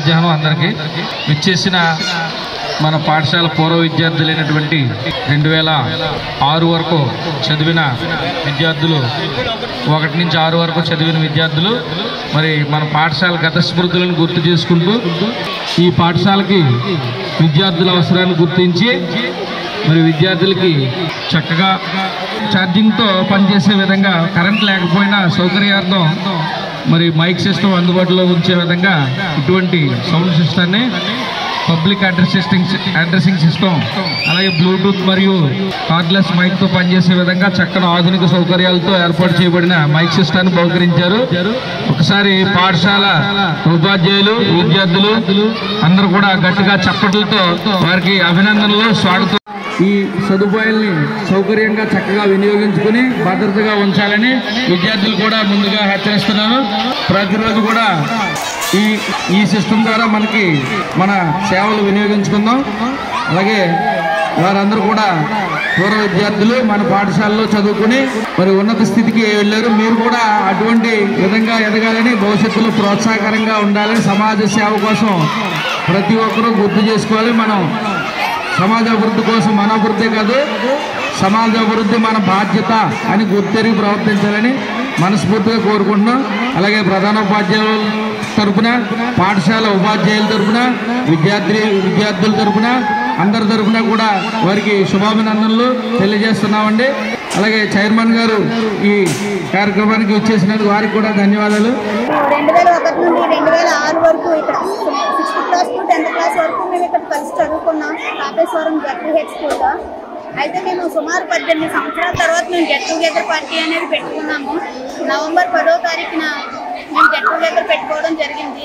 మధ్యాహ్నం అందరికీ విచ్చేసిన మన పాఠశాల పూర్వ విద్యార్థులైనటువంటి 2006 వరకు చదివిన విద్యార్థులు 1 నుంచి 6 వరకు చదివిన విద్యార్థులు మరి మన పాఠశాల గత స్మృతులను గుర్తు చేసుకుంటూ ఈ పాఠశాలకి విద్యార్థుల అవసరాన్ని గుర్తించి మరి విద్యార్థులకి చక్కగా ఛార్జింగ్తో పనిచేసే విధంగా కరెంట్ లేకపోయినా సౌకర్యార్థం మరి మైక్ సిస్టమ్ అందుబాటులో ఉంచే విధంగా ఇటువంటి సౌండ్ సిస్టమ్ని పబ్లిక్ అడ్రసింగ్ సిస్టమ్ అలాగే బ్లూటూత్ మరియు కార్డ్లెస్ మైక్తో పనిచేసే విధంగా చక్కని ఆధునిక సౌకర్యాలతో ఏర్పాటు చేయబడిన మైక్ సిస్టాన్ని బహుకరించారు. ఒకసారి పాఠశాల ఉపాధ్యాయులు విద్యార్థులు అందరూ కూడా గట్టిగా చప్పట్లతో వారికి అభినందనలు స్వాగతం. ఈ సదుపాయాల్ని సౌకర్యంగా చక్కగా వినియోగించుకుని భద్రతగా ఉంచాలని విద్యార్థులు కూడా ముందుగా హెచ్చరిస్తున్నాను. ప్రతిరోజు కూడా ఈ సిస్టమ్ ద్వారా మన సేవలు వినియోగించుకుందాం. అలాగే వారందరూ కూడా పూర్వ విద్యార్థులు మన పాఠశాలలో చదువుకుని మరి ఉన్నత స్థితికి వెళ్ళారు. మీరు కూడా అటువంటి విధంగా ఎదగాలని భవిష్యత్తులో ప్రోత్సాహకరంగా ఉండాలని సమాజ సేవ కోసం ప్రతి ఒక్కరూ గుర్తు చేసుకోవాలి. మనం సమాజ అభివృద్ధి కోసం మన అభివృద్ధి కాదు సమాజ అభివృద్ధి మన బాధ్యత అని గుర్తెరిగి ప్రవర్తించాలని మనస్ఫూర్తిగా కోరుకుంటున్నాం. అలాగే ప్రధానోపాధ్యాయుల తరఫున పాఠశాల ఉపాధ్యాయుల తరఫున విద్యార్థుల తరఫున అందరి తరఫున కూడా వారికి శుభాభినందనలు తెలియజేస్తున్నామండి. అలాగే చైర్మన్ గారు ఈ కార్యక్రమానికి ఇచ్చేసినందుకు వారికి కూడా ధన్యవాదాలు. 2001 నుండి 2006 వరకు ఇక్కడ 6th class to 10th class వరకు మేము ఇక్కడ కలిసి చదువుకున్నాం తాపేశ్వరం జడ్పీహెచ్ స్కూల్లో. అయితే మేము సుమారు 18 సంవత్సరాల తర్వాత మేము గెట్ టుగెదర్ పార్టీ అనేది పెట్టుకున్నాము. నవంబర్ 10వ తారీఖున మేము గెట్ టుగెదర్ పెట్టుకోవడం జరిగింది.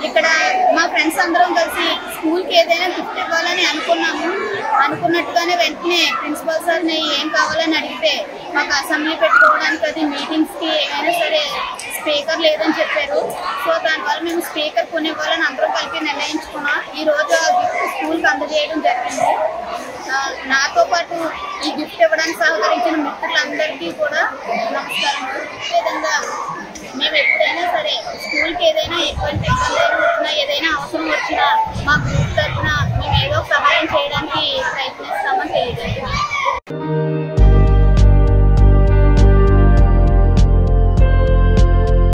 ఇక్కడ మా ఫ్రెండ్స్ అందరం కలిసి స్కూల్కి ఏదైనా గిఫ్ట్ ఇవ్వాలని అనుకున్నట్టుగానే వెంటనే ప్రిన్సిపల్ సార్ని ఏం కావాలని అడిగితే మాకు అసెంబ్లీ పెట్టుకోవడానికి అది మీటింగ్స్కి ఏమైనా సరే స్పీకర్ లేదని చెప్పారు. సో దానివల్ల మేము స్పీకర్ కొనివ్వాలని అందరం కలిపి నిర్ణయించుకున్నాం. ఈరోజు ఆ గిఫ్ట్ స్కూల్కి అందజేయడం జరిగింది. నాతో పాటు ఈ గిఫ్ట్ ఇవ్వడానికి సహకరించిన మిత్రులందరికీ కూడా నమస్కారం. అదేవిధంగా